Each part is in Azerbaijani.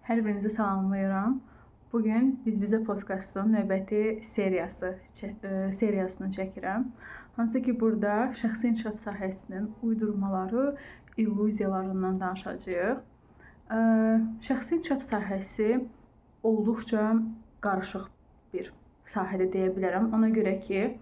Hər birinizi salamlayıram. Bugün Biz-Bizə podkastının növbəti seriyasını çəkirəm. Hansı ki, burada şəxsi inkişaf sahəsinin uydurmaları, illüziyalarından danışacağıq. Şəxsi inkişaf sahəsi olduqca qarışıq bir sahədə deyə bilərəm. Ona görə ki,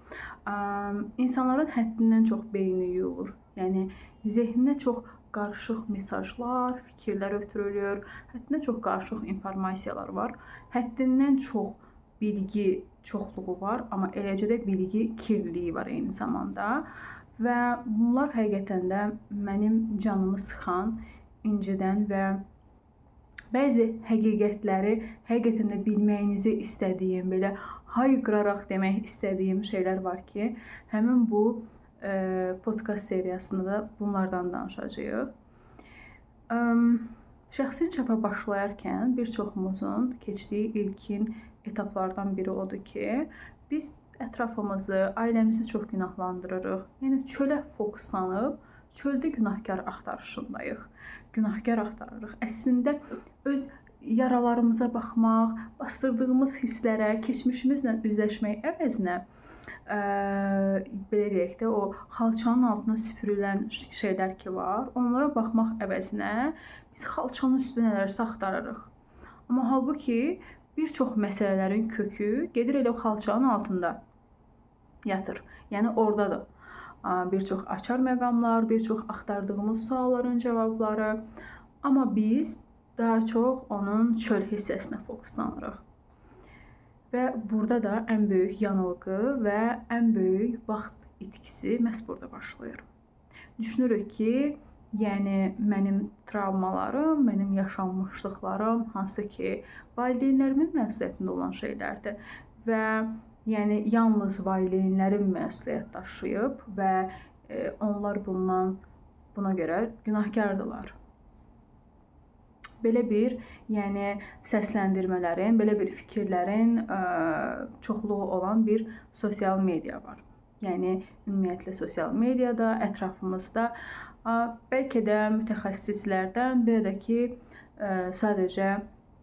insanların həddindən çox beyni yuyulur. Yəni zehninə çox qarışıq mesajlar, fikirlər ötürülür, həddindən çox qarışıq informasiyalar var. Həddindən çox bilgi çoxluğu var, amma eləcə də bilgi kirliliyi var eyni zamanda. Və bunlar həqiqətən də mənim canımı sıxan, incidən və bəzi həqiqətləri həqiqətən də bilməyinizi istədiyim, belə hayqıraraq demək istədiyim şeylər var ki, həmin bu podkast seriyasında da bunlardan danışacağıq. Şəxsi inkişafa başlayarkən bir çoxumuzun keçdiyi ilkin etaplardan biri odur ki, biz ətrafımızı, ailəmizi çox günahlandırırıq. Yəni çölə fokuslanıb, çöldə günahkar axtarışındayıq. Günahkar axtarırıq. Əslində öz yaralarımıza baxmaq, bastırdığımız hisslərə, keçmişimizlə üzləşmək əvəzinə belə deyək də, o xalçanın altına süpürülən şeylər ki var, onlara baxmaq əvəzinə biz xalçanın üstü nələrsə axtarırıq. Amma halbuki bir çox məsələlərin kökü gedir elə o xalçanın altında yatır. Yəni oradadır. Bir çox açar məqamlar, bir çox axtardığımız sualların cavabları. Amma biz daha çox onun çöl hissəsinə fokuslanırıq. Və burada da ən böyük yanılğı və ən böyük vaxt itkisi məhz burada başlayır. Düşünürük ki, yəni mənim travmalarım, mənim yaşanmışlıqlarım, hansı ki, valideynlərimin məsuliyyətində olan şeylərdir və yəni yalnız valideynlərim məsuliyyət daşıyıb və onlar buna görə günahkardırlar. Belə bir, yəni səsləndirmələrin, belə bir fikirlərin çoxluğu olan bir sosial media var. Yəni ümumiyyətlə sosial mediada, ətrafımızda bəlkə də mütəxəssislərdən, belə də ki, sadəcə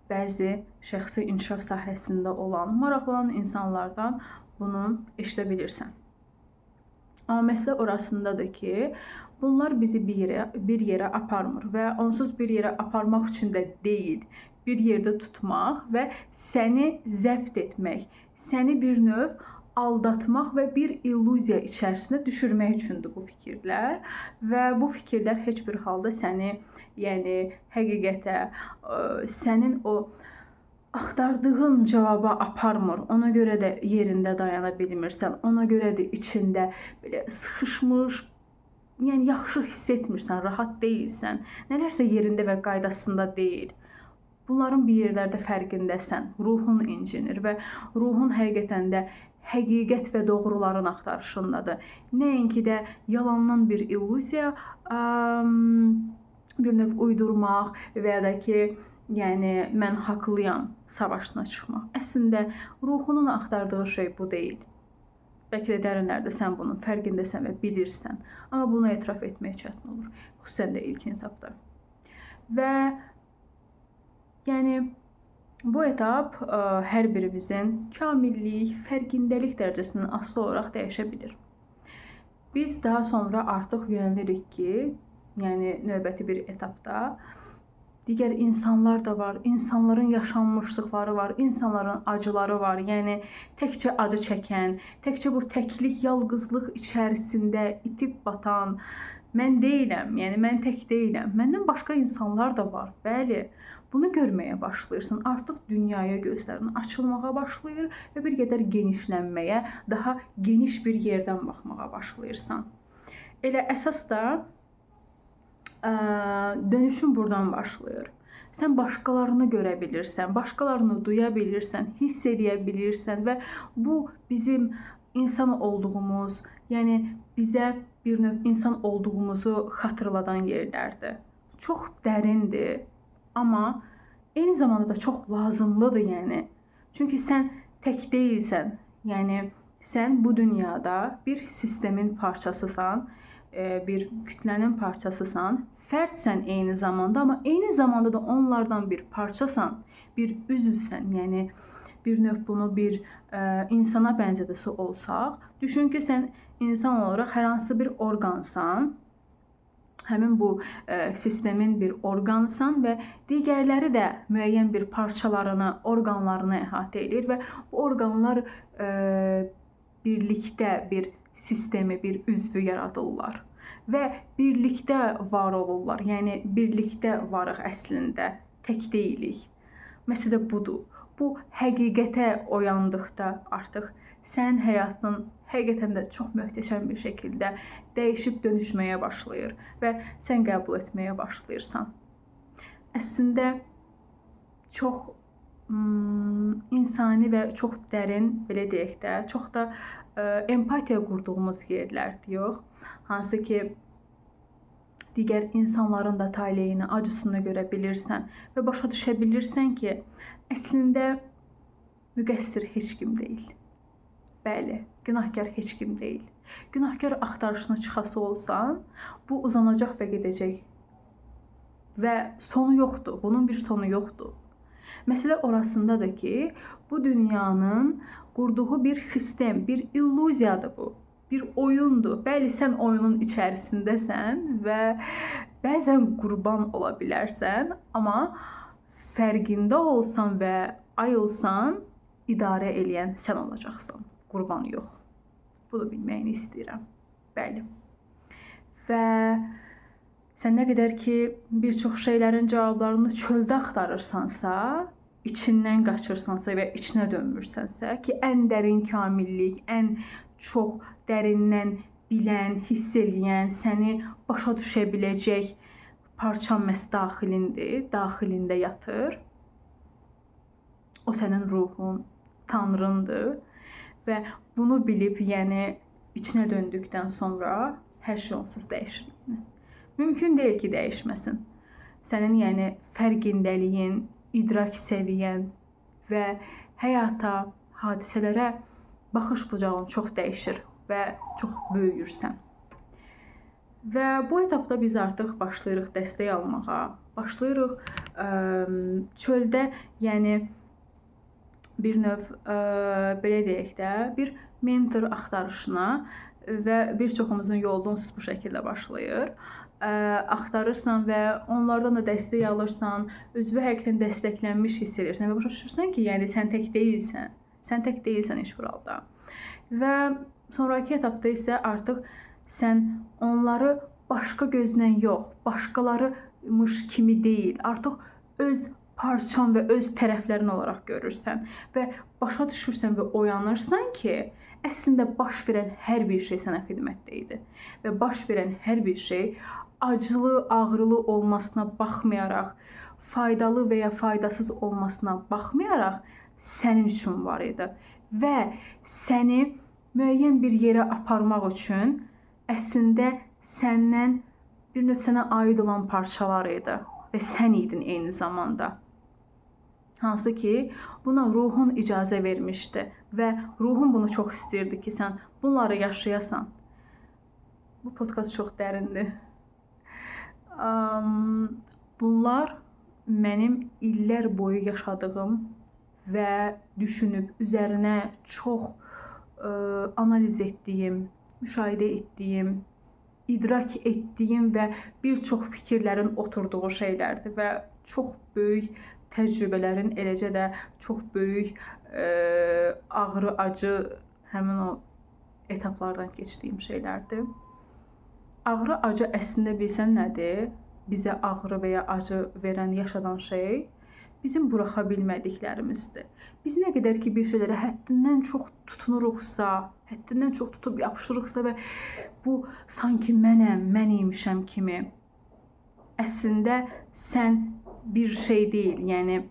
bəzi şəxsi inkişaf sahəsində olan, maraqlanan insanlardan bunu eşidə bilirsən. Amma məsələ orasındadır ki, bunlar bizi bir yerə aparmır və onsuz bir yerə aparmaq üçün də deyil, bir yerdə tutmaq və səni zəbt etmək, səni bir növ aldatmaq və bir illüziya içərisinə düşürmək üçündür bu fikirlər və bu fikirlər heç bir halda səni, yəni həqiqətə, sənin o axtardığın cavaba aparmır. Ona görə də yerində dayana bilmirsən, ona görə də içində belə sıxışmış, yəni yaxşı hiss etmirsən, rahat deyilsən, nələrsə yerində və qaydasında deyil. Bunların bir yerlərdə fərqindəsən, ruhun incinir və ruhun həqiqətən də həqiqət və doğruların axtarışındadır. Nəinki də yalandan bir illüziya, bir növ uydurmaq və ya da ki, yəni mən haqlıyam savaşına çıxmaq. Əslində ruhunun axtardığı şey bu deyil. Bəlkə də dərinlərdə sən bunun fərqindəsən və bilirsən. Amma bunu etiraf etmək çətin olur. Xüsusən də ilkin etapda. Və yəni bu etap hər birimizin kamillik, fərqindəlik dərəcəsindən asılı olaraq dəyişə bilir. Biz daha sonra artıq yönəlirik ki, yəni növbəti bir etapda digər insanlar da var, insanların yaşanmışlıqları var, insanların acıları var. Yəni təkcə acı çəkən, təkcə bu təklik, yalqızlıq içərisində itib batan mən deyiləm, yəni mən tək deyiləm. Məndən başqa insanlar da var. Bəli, bunu görməyə başlayırsan. Artıq dünyaya gözlərin açılmağa başlayır və bir qədər genişlənməyə, daha geniş bir yerdən baxmağa başlayırsan. Elə əsas da dönüşüm buradan başlayır. Sən başqalarını görə bilirsən, başqalarını duya bilirsən, hiss edə bilirsən və bu bizim insan olduğumuz, yəni bizə bir növ insan olduğumuzu xatırladan yerlərdir. Çox dərindir, amma eyni zamanda da çox lazımlıdır, yəni. Çünki sən tək deyilsən, yəni sən bu dünyada bir sistemin parçasısan bir kütlənin parçasısan, fərdsən eyni zamanda, amma eyni zamanda da onlardan bir parçasan, bir üzvsən. Yəni bir növ bunu bir insana bənzədəsi olsaq, düşün ki, sən insan olaraq hər hansı bir orqansan. Həmin bu sistemin bir orqansan və digərləri də müəyyən bir parçalarını, orqanlarını əhatə edir və bu orqanlar birlikdə bir sistemi, bir üzvü yaradırlar və birlikdə var olurlar. Yəni birlikdə varıq əslində, tək deyilik. Məsələ budur. Bu həqiqətə oyandıqda artıq sənin həyatın həqiqətən də çox möhtəşəm bir şəkildə dəyişib dönüşməyə başlayır və sən qəbul etməyə başlayırsan. Əslində çox insani və çox dərin, belə deyək də, çox da empatiya qurduğumuz yerlərdir, yox? Hansı ki, digər insanların da taleyini, acısını görə bilirsən və başa düşə bilirsən ki, əslində müqəssir heç kim deyil. Bəli, günahkar heç kim deyil. Günahkar axtarışına çıxası olsan, bu uzanacaq və gedəcək. Və sonu yoxdur. Bunun bir sonu yoxdur. Məsələ orasındadır ki, bu dünyanın qurduğu bir sistem, bir illüziyadır bu. Bir oyundur. Bəli, sən oyunun içərisindəsən və bəzən qurban ola bilərsən, amma fərqində olsan və ayılsan, idarə eləyən sən olacaqsan. Qurban yox. Bunu bilməyini istəyirəm. Bəli. Və sən nə qədər ki, bir çox şeylərin cavablarını çöldə axtarırsansa, içindən qaçırsansa və içinə dönmürsənsə ki, ən dərin kamillik, ən çox dərindən bilən, hiss eləyən, səni başa düşə biləcək parçan məhz daxilindir, daxilində yatır. O sənin ruhun, Tanrındır. Və bunu bilib, yəni içinə döndükdən sonra hər şey onsuz dəyişir. Mümkün deyil ki, dəyişməsin. Sənin yəni fərqindəliyin, idrak səviyyən və həyata, hadisələrə baxış bucağın çox dəyişir və çox böyüyürsən. Və bu etapda biz artıq başlayırıq dəstək almağa, başlayırıq çöldə, yəni bir növ, belə deyək də, bir mentor axtarışına və bir çoxumuzun yolu onsuz bu şəkildə başlayır. Axtarırsan və onlardan da dəstək alırsan, özünü həqiqətən dəstəklənmiş hiss edirsən və başa düşürsən ki, yəni sən tək deyilsən. Sən tək deyilsən heç bir halda. Və sonraki etapda isə artıq sən onları başqa gözlə yox, başqalarımış kimi deyil, artıq öz parçan və öz tərəflərin olaraq görürsən və başa düşürsən və oyanırsan ki, əslində baş verən hər bir şey sənə xidmətdə idi və baş verən hər bir şey acılı, ağrılı olmasına baxmayaraq, faydalı və ya faydasız olmasına baxmayaraq sənin üçün var idi və səni müəyyən bir yerə aparmaq üçün əslində səndən bir növ sənə aid olan parçalar idi və sən idin eyni zamanda. Hansı ki, buna ruhun icazə vermişdi və ruhun bunu çox istəyirdi ki, sən bunları yaşayasan. Bu podkast çox dərindir. Bunlar mənim illər boyu yaşadığım və düşünüb üzərinə çox analiz etdiyim, müşahidə etdiyim, idrak etdiyim və bir çox fikirlərin oturduğu şeylərdir və çox böyük təcrübələrin, eləcə də çox böyük ağrı, acı, həmin o etaplardan keçdiyim şeylərdir. Ağrı, acı əslində bilsən nədir? Bizə ağrı və ya acı verən, yaşadan şey bizim buraxa bilmədiklərimizdir. Biz nə qədər ki, bir şeylərə həddindən çox tutunuruqsa, həddindən çox tutub yapışırıqsa və bu sanki mənəm, mən imişəm kimi, əslində sən bir şey deyil, yəni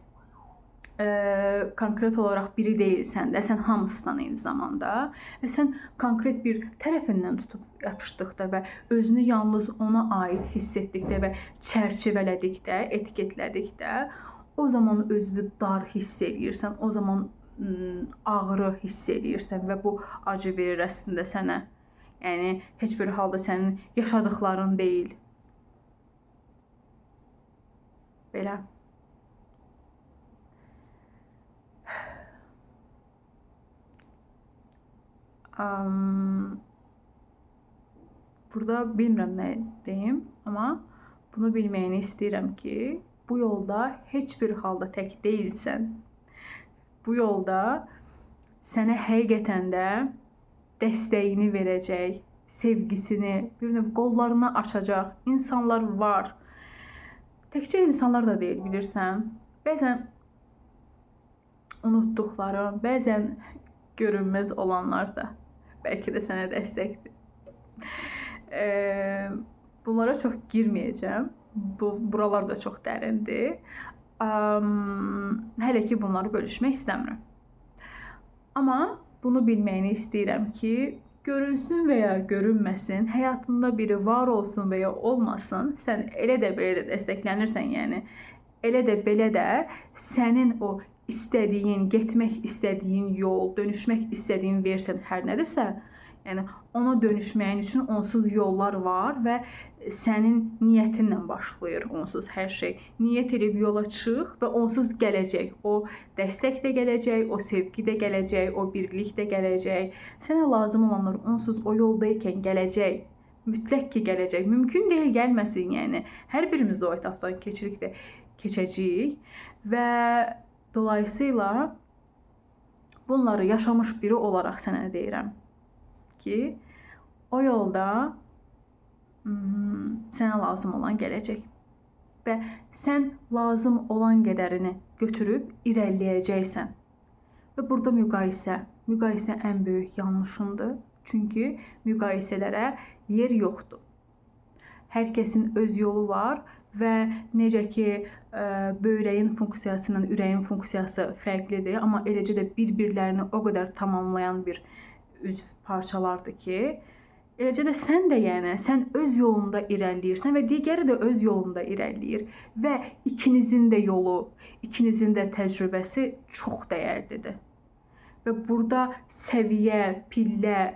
konkret olaraq biri deyilsən də, sən hamısından eyni zamanda və sən konkret bir tərəfindən tutub yapışdıqda və özünü yalnız ona aid hiss etdikdə və çərçivələdikdə, etiketlədikdə, o zaman özünü dar hiss edirsən, o zaman ağrı hiss edirsən və bu acı verir əslində sənə. Yəni heç bir halda sənin yaşadıkların deyil. Belə. Burada bilmirəm nə deyim, amma bunu bilməyini istəyirəm ki, bu yolda heç bir halda tək deyilsən. Bu yolda sənə həqiqətən də dəstəyini verəcək, sevgisini, bir növ qollarını açacaq insanlar var. Təkcə insanlar da deyil, bilirsən. Bəzən unutduqların, bəzən görünməz olanlar da bəlkə də sənə dəstəkdir. Bunlara çox girməyəcəm. Buralar da çox dərindir. Hələ ki bunları bölüşmək istəmirəm. Amma bunu bilməyini istəyirəm ki, görünsün və ya görünməsin, həyatında biri var olsun və ya olmasın, sən elə də belə də dəstəklənirsən, yəni elə də belə də sənin o istədiyin, getmək istədiyin yol, dönüşmək istədiyin versən hər nədirsə, yəni ona dönüşməyin üçün onsuz yollar var və sənin niyyətinlə başlayır onsuz hər şey. Niyyət edib yola çıx və onsuz gələcək. O dəstək də gələcək, o sevgi də gələcək, o birlik də gələcək. Sənə lazım olanlar onsuz o yoldaykən gələcək. Mütləq ki gələcək. Mümkün deyil gəlməsin, yəni. Hər birimiz o etapdan keçirik və keçəcəyik və dolayısıyla bunları yaşamış biri olaraq sənə deyirəm ki, o yolda sənə lazım olan gələcək və sən lazım olan qədərini götürüb irəliləyəcəksən. Və burada müqayisə ən böyük yanlışındır. Çünki müqayisələrə yer yoxdur. Hər kəsin öz yolu var və necə ki, böyrəyin funksiyası ilə ürəyin funksiyası fərqlidir, amma eləcə də bir-birlərini o qədər tamamlayan bir üzv parçalardır ki, eləcə də sən də, yəni sən öz yolunda irəliləyirsən və digəri də öz yolunda irəliləyir və ikinizin də yolu, ikinizin də təcrübəsi çox dəyərlidir. Və burada səviyyə, pillə,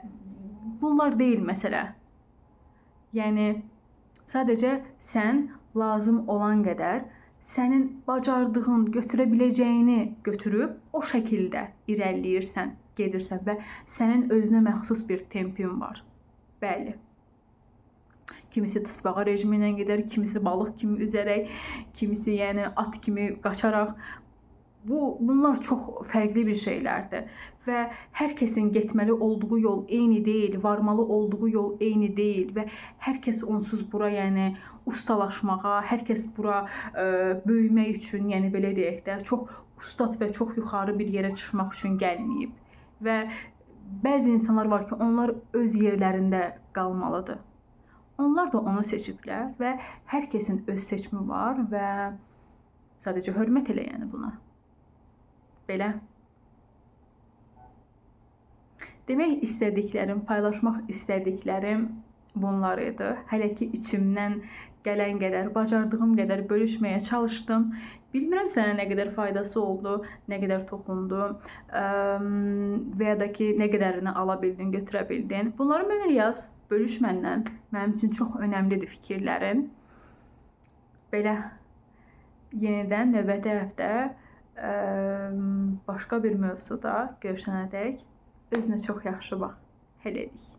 bunlar deyil məsələ. Yəni sadəcə sən lazım olan qədər sənin bacardığın, götürə biləcəyini götürüb o şəkildə irəliləyirsən, gedirsən və sənin özünə məxsus bir tempin var. Bəli. Kimisi tısbağa rejimi ilə gedər, kimisi balıq kimi üzərək, kimisi yəni at kimi qaçaraq. Bunlar çox fərqli bir şeylərdir və hər kəsin getməli olduğu yol eyni deyil, varmalı olduğu yol eyni deyil və hər kəs onsuz bura, yəni ustalaşmağa, hər kəs bura böyümək üçün, yəni belə deyək də, çox ustad və çox yuxarı bir yerə çıxmaq üçün gəlməyib və bəzi insanlar var ki, onlar öz yerlərində qalmalıdır. Onlar da onu seçiblər və hər kəsin öz seçimi var və sadəcə hörmət elə, yəni buna. Belə. Demək istədiklərim, paylaşmaq istədiklərim bunlar idi. Hələ ki içimdən gələn qədər, bacardığım qədər bölüşməyə çalışdım. Bilmirəm sənə nə qədər faydası oldu, nə qədər toxundu və ya da ki, nə qədərini ala bildin, götürə bildin. Bunları mənə yaz, bölüş məndən. Mənim üçün çox önəmlidir fikirlərin. Belə, yenidən növbəti həftə başqa bir mövzuda görüşənədək özünə çox yaxşı bax. Hələlik.